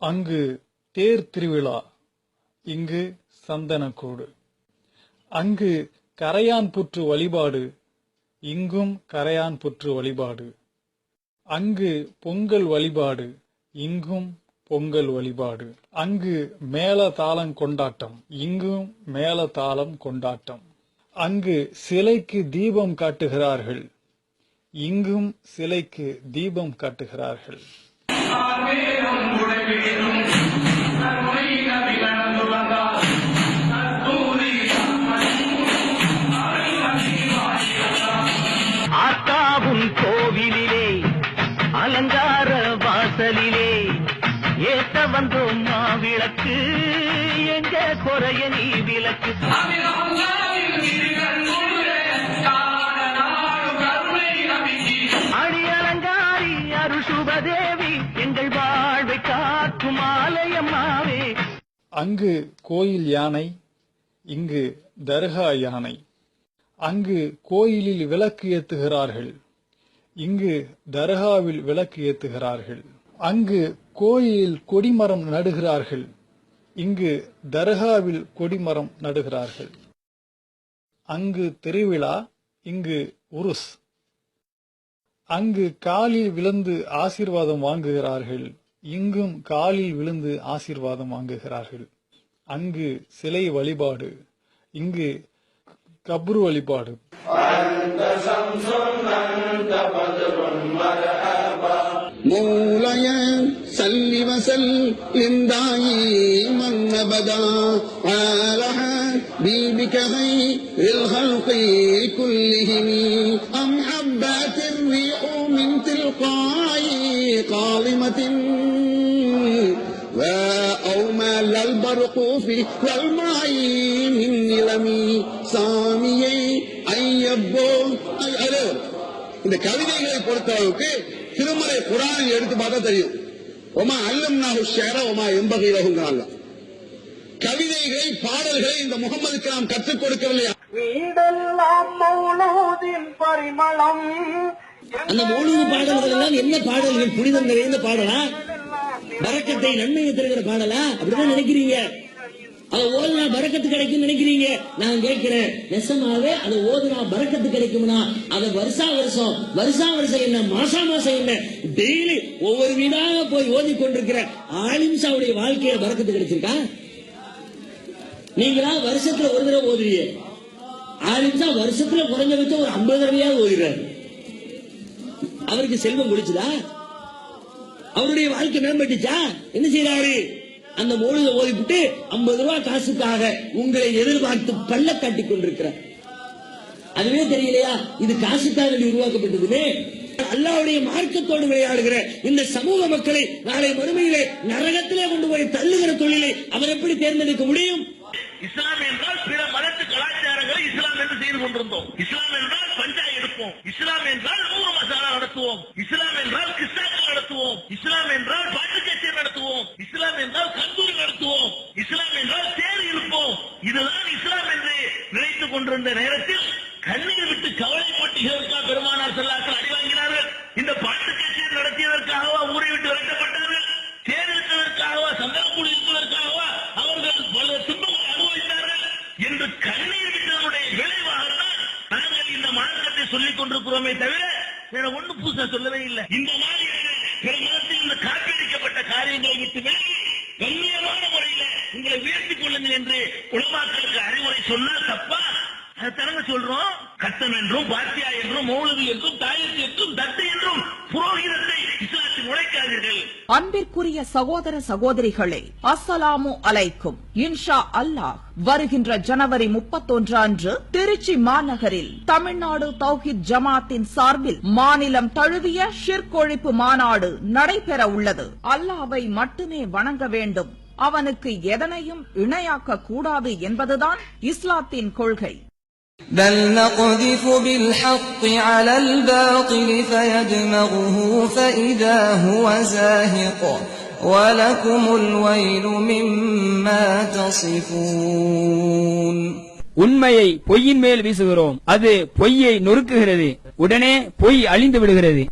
அங்கு தேர் திருவிழா, இங்கு சந்தனக்கூடு. அங்கு கரையான் புற்று வழிபாடு, இங்கும் கரையான் புற்று வழிபாடு. அங்கு பொங்கல் வழிபாடு, இங்கும் பொங்கல் வழிபாடு. அங்கு மேள தாளம் கொண்டாட்டம், இங்கும் மேள தாளம் கொண்டாட்டம். அங்கு சிலைக்கு தீபம் காட்டுகிறார்கள், இங்கும் சிலைக்கு தீபம் காட்டுகிறார்கள். ஆத்தாவும் கோவிலிலே அலங்கார வாசலிலே ஏத்த வந்தோம் மாவிளக்கு, எங்க குறைய நீ விளக்கு. அடி அலங்காரி அருசுபதேவி, எங்கள் வாழ்வை காக்கும் ஆலயமாவே. அங்கு கோயில் யானை, இங்கு தர்கா யானை. அங்கு கோயிலில் விளக்கு ஏத்துகிறார்கள், இங்கு தர்காவில் விளக்கு ஏத்துகிறார்கள். அங்கு கோயிலில் கொடிமரம் நடுகிறார்கள், இங்கு தர்காவில் கொடிமரம் நடுகிறார்கள். அங்கு திருவிழா, இங்கு உருஸ். அங்கு காலில் விழுந்து ஆசீர்வாதம் வாங்குகிறார்கள், இங்கும் காலில் விழுந்து ஆசீர்வாதம் வாங்குகிறார்கள். அங்கு சிலை வழிபாடு, இங்கு கப்ரு வழிபாடு. مولاي صل وسلم دائما ابدا على حبيبك خير الخلق كلهم. ام حبات الريح من تلقاء قاضمة وأومل البرق في والماء من நிலமி சாமியை ஐயப்போ. இந்த கவிதைகளை பொறுத்தளவுக்கு திருமலை குரானை எடுத்து பார்த்தா தெரியும். ஒமா அல்லம்னாஹு ஷிஅர ஒமா யம்பகி லஹுங்கிறாங்க. கவிதைகளை பாடல்களை இந்த முகமதுக்கு நாம் கற்றுக் கொடுக்கவில்லையா? வீடெல்லாம் மௌலூதின் பரிமளம். அந்த மௌலூது பாடல்கள் எல்லாம் என்ன பாடல்கள்? புனிதம் நிறைந்த பாடலா? பரக்கத்தை நன்மையை தருகிற பாடலா? அப்படிதான் நினைக்கிறீங்க? அதை ஓதுனா பரக்கத்து கிடைக்கும் நினைக்கிறீங்க? நான் கேட்கிறேன், நெசமாவே அதை ஓதுனா பரக்கத்து கிடைக்கும்னா அதை வருஷா வருஷம் என்ன, மாசம் என்ன, டெய்லி ஒவ்வொரு வீடாக போய் ஓதி கொண்டிருக்கிற ஆலிம்சாவுடைய வாழ்க்கையில பரக்கத்து கிடைச்சிருக்கா? நீங்களா வருஷத்துல ஒரு தடவை ஓதுறீங்க, ஆலிம்சா வருஷத்துல குறைஞ்சபட்சம் ஒரு 50 தடவையாவது ஓதுறாரு. அவருக்கு செல்வம் குடிச்சுதா? அவருடைய வாழ்க்கை மேம்பட்டுச்சா? என்ன செய்யறாரு? அந்த மௌலித ஓதிவிட்டு 50 ரூபாய் காசுக்காக உங்களை எதிர்பார்த்து பல்ல காட்டிக் கொண்டிருக்கிறார். அதுவே தெரியலையா இது காசுக்காக உருவாக்கப்பட்டதுமே? அல்லாஹ்வுடைய மார்க்கத்தோடு விளையாடுகிற இந்த சமூக மக்களை நாளை மறுமையிலே நரகத்திலே கொண்டு போய் தள்ளுகிற தொழிலை அவர் எப்படி தேர்ந்தெடுக்க முடியும்? இஸ்லாம் என்றால் பிற மதத்து கலாச்சாரங்களை இஸ்லாம் என்று செய்து கொண்டிருந்தோம். இஸ்லாம் என்றால் பஞ்சாய் எடுப்போம், இஸ்லாம் என்றால் நூறு மசாலா நடத்துவோம், இஸ்லாம் என்றால் கிறிஸ்தாக்கள் நடத்துவோம், இஸ்லாம் என்றால் பாட்டு கச்சேரி நடத்துவோம், இஸ்லாம் என்றால் கந்தூரி நடத்துவோம், இஸ்லாம் என்றால் தேர் இழுப்போம். இதுதான் இஸ்லாம் என்று நினைத்துக் கொண்டிருந்த நேரத்தில் கண்ணீர் விட்டு கவலைப்பட்டுகளுக்காக பெருமானார் ஸல்லல்லாஹு அடி வாங்கினார்கள். இந்த பாட்டு கச்சேரி நடத்தியதற்காகவா ஊரை விட்டு விரட்டப்பட்டார்கள்? தேர் இழுத்ததற்காகவா, சந்தனக்கூடு இருப்பதற்காகவா அவர்கள் பல துன்பங்களை அனுபவித்தார்கள் என்று கண்ணீர் விட்டதனுடைய விளைவாக தான் நாங்கள் இந்த மார்க்கத்தை சொல்லிக் கொண்டிருக்கிறோமே தவிர வேற ஒண்ணு புதுசா சொல்லவே இல்லை. இந்த மாதிரியான பிற மதத்தில் இந்த காப்பீடிக்கப்பட்ட காரியங்களை விட்டு விலகி கண்ணியமான முறையில உங்களை உயர்த்திக் கொள்ளுங்கள் என்று உலமாக்களுக்கு அறிவுரை சொன்னால் தப்பா? அதை தரங்க சொல்றோம். கத்தம் என்றும் பாத்தியா என்றும் மௌலவி என்றும் தாயத்து என்றும் தட்டு என்றும் புரோகிதத்தை இஸ்லாத்தில் நுழைக்காதீர்கள். அன்பிற்குரிய சகோதர சகோதரிகளே, அஸ்ஸலாமு அலைக்கும். இன்ஷா அல்லாஹ் வருகின்ற ஜனவரி 31 அன்று திருச்சி மாநகரில் தமிழ்நாடு தௌஹீத் ஜமாத்தின் சார்பில் மாநிலம் தழுவிய ஷிர்க் ஒழிப்பு மாநாடு நடைபெற உள்ளது. அல்லாஹ்வை மட்டுமே வணங்க வேண்டும், அவனுக்கு எதனையும் இணையாக்க கூடாது என்பதுதான் இஸ்லாத்தின் கொள்கை. بل نقذف بالحق على الباطل فيدمغه فإذا هو زاهق وَلَكُمُ الْوَيْلُ مِمَّا تَصِفُونَ உண்மையை பொய்யின் மேல் வீசுகிறோம், அது பொய்யை நொறுக்குகிறது, உடனே பொய் அழிந்து விடுகிறது.